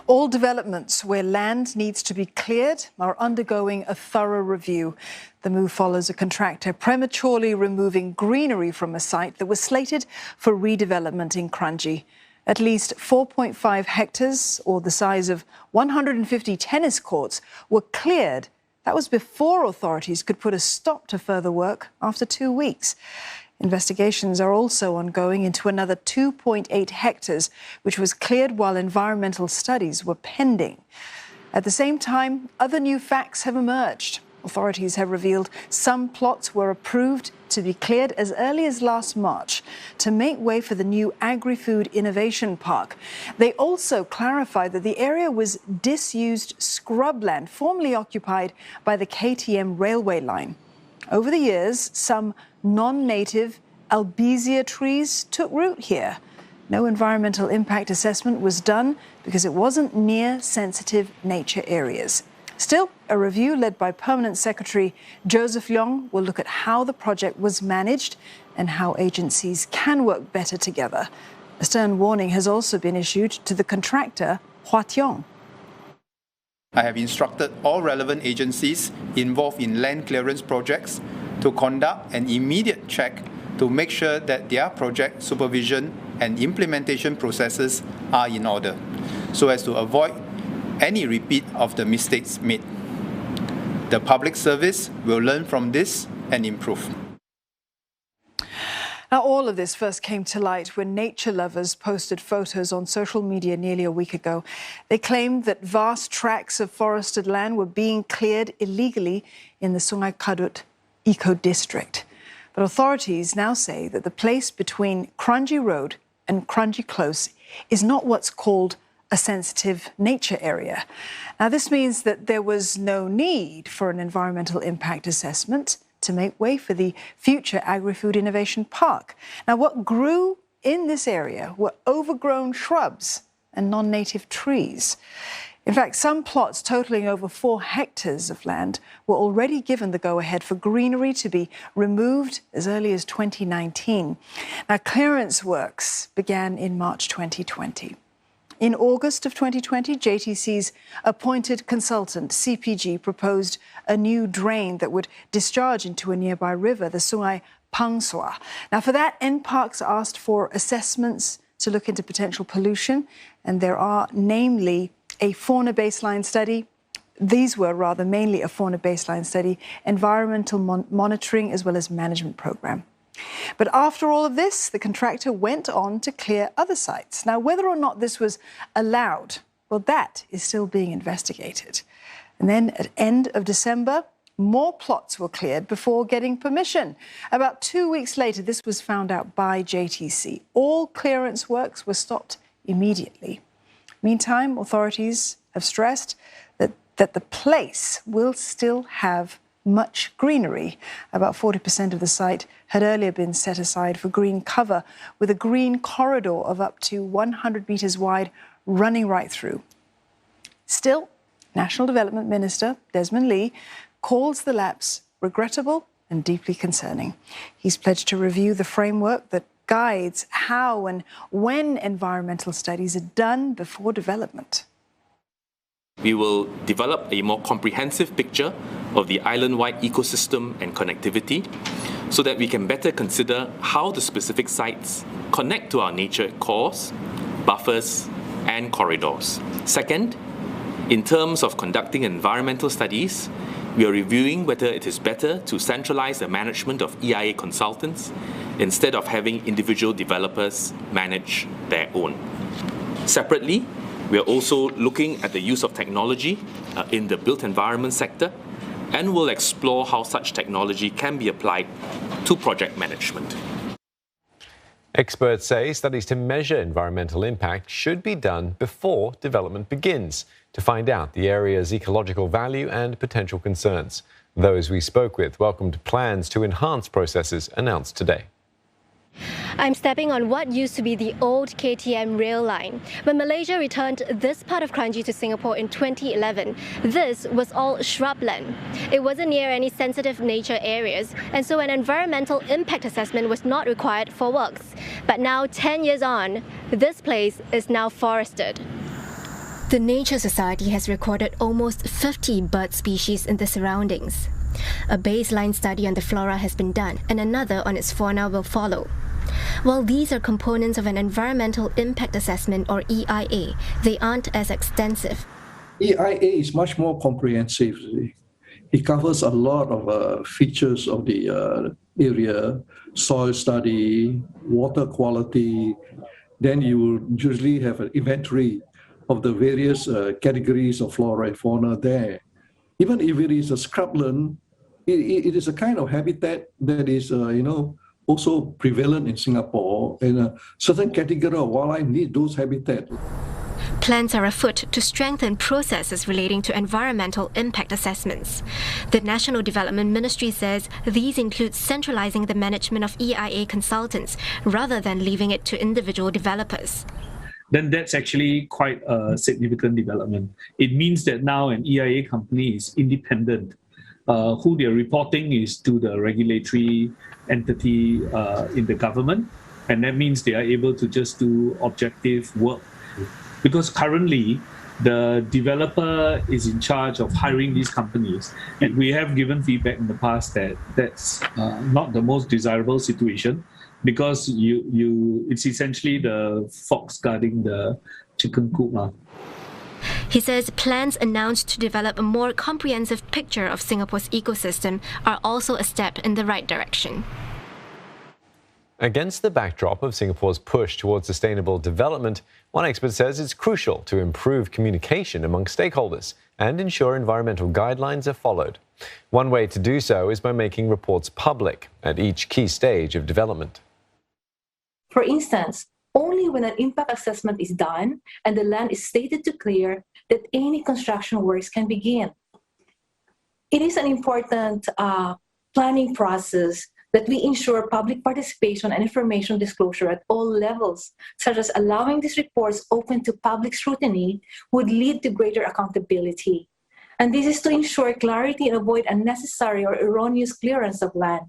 All developments where land needs to be cleared are undergoing a thorough review. The move follows a contractor prematurely removing greenery from a site that was slated for redevelopment in Kranji. At least 4.5 hectares, or the size of 150 tennis courts, were cleared. That was before authorities could put a stop to further work after 2 weeks. Investigations are also ongoing into another 2.8 hectares, which was cleared while environmental studies were pending. At the same time, other new facts have emerged. Authorities have revealed some plots were approved to be cleared as early as last March to make way for the new Agri-Food Innovation Park. They also clarified that the area was disused scrubland formerly occupied by the KTM railway line. Over the years, some non-native albizia trees took root here. No environmental impact assessment was done because it wasn't near sensitive nature areas. Still, a review led by Permanent Secretary Joseph Leong will look at how the project was managed and how agencies can work better together. A stern warning has also been issued to the contractor, Hua Tiong. I have instructed all relevant agencies involved in land clearance projects to conduct an immediate check to make sure that their project supervision and implementation processes are in order, so as to avoid any repeat of the mistakes made. The public service will learn from this and improve. Now, all of this first came to light when nature lovers posted photos on social media nearly a week ago. They claimed that vast tracts of forested land were being cleared illegally in the Sungai Kadut eco-district. But authorities now say that the place between Kranji Road and Kranji Close is not what's called a sensitive nature area. Now, this means that there was no need for an environmental impact assessment to make way for the future Agri-Food Innovation Park. Now, what grew in this area were overgrown shrubs and non-native trees. In fact, some plots totaling over 4 hectares of land were already given the go-ahead for greenery to be removed as early as 2019. Now, clearance works began in March 2020. In August of 2020, JTC's appointed consultant, CPG, proposed a new drain that would discharge into a nearby river, the Sungai Pangsua. Now, for that, NParks asked for assessments to look into potential pollution, and there are namely a fauna baseline study. These were rather mainly a fauna baseline study, environmental monitoring, as well as management program. But after all of this, the contractor went on to clear other sites. Now, whether or not this was allowed, well, that is still being investigated. And then at the end of December, more plots were cleared before getting permission. About 2 weeks later, this was found out by JTC. All clearance works were stopped immediately. Meantime, authorities have stressed that the place will still have much greenery. About 40% of the site had earlier been set aside for green cover, with a green corridor of up to 100 metres wide running right through. Still, National Development Minister Desmond Lee calls the lapse regrettable and deeply concerning. He's pledged to review the framework that guides how and when environmental studies are done before development. We will develop a more comprehensive picture of the island-wide ecosystem and connectivity so that we can better consider how the specific sites connect to our nature cores, buffers, and corridors. Second, in terms of conducting environmental studies, we are reviewing whether it is better to centralize the management of EIA consultants instead of having individual developers manage their own. Separately, we are also looking at the use of technology in the built environment sector, and will explore how such technology can be applied to project management. Experts say studies to measure environmental impact should be done before development begins to find out the area's ecological value and potential concerns. Those we spoke with welcomed plans to enhance processes announced today. I'm stepping on what used to be the old KTM rail line. When Malaysia returned this part of Kranji to Singapore in 2011, this was all shrubland. It wasn't near any sensitive nature areas, and so an environmental impact assessment was not required for works. But now, 10 years on, this place is now forested. The Nature Society has recorded almost 50 bird species in the surroundings. A baseline study on the flora has been done, and another on its fauna will follow. While these are components of an environmental impact assessment, or EIA, they aren't as extensive. EIA is much more comprehensive. It covers a lot of features of the area, soil study, water quality. Then you will usually have an inventory of the various categories of flora and fauna there. Even if it is a scrubland, it is a kind of habitat that is, also prevalent in Singapore, and a certain category of wildlife need those habitats. Plans are afoot to strengthen processes relating to environmental impact assessments. The National Development Ministry says these include centralizing the management of EIA consultants rather than leaving it to individual developers. Then that's actually quite a significant development. It means that now an EIA company is independent. Who they're reporting is to the regulatory entity in the government, and that means they are able to just do objective work. Because currently, the developer is in charge of hiring these companies, and we have given feedback in the past that that's not the most desirable situation, because it's essentially the fox guarding the chicken coop. He says plans announced to develop a more comprehensive picture of Singapore's ecosystem are also a step in the right direction. Against the backdrop of Singapore's push towards sustainable development, one expert says it's crucial to improve communication among stakeholders and ensure environmental guidelines are followed. One way to do so is by making reports public at each key stage of development. For instance, only when an impact assessment is done and the land is slated to clear that any construction works can begin. It is an important planning process that we ensure public participation and information disclosure at all levels, such as allowing these reports open to public scrutiny would lead to greater accountability. And this is to ensure clarity and avoid unnecessary or erroneous clearance of land.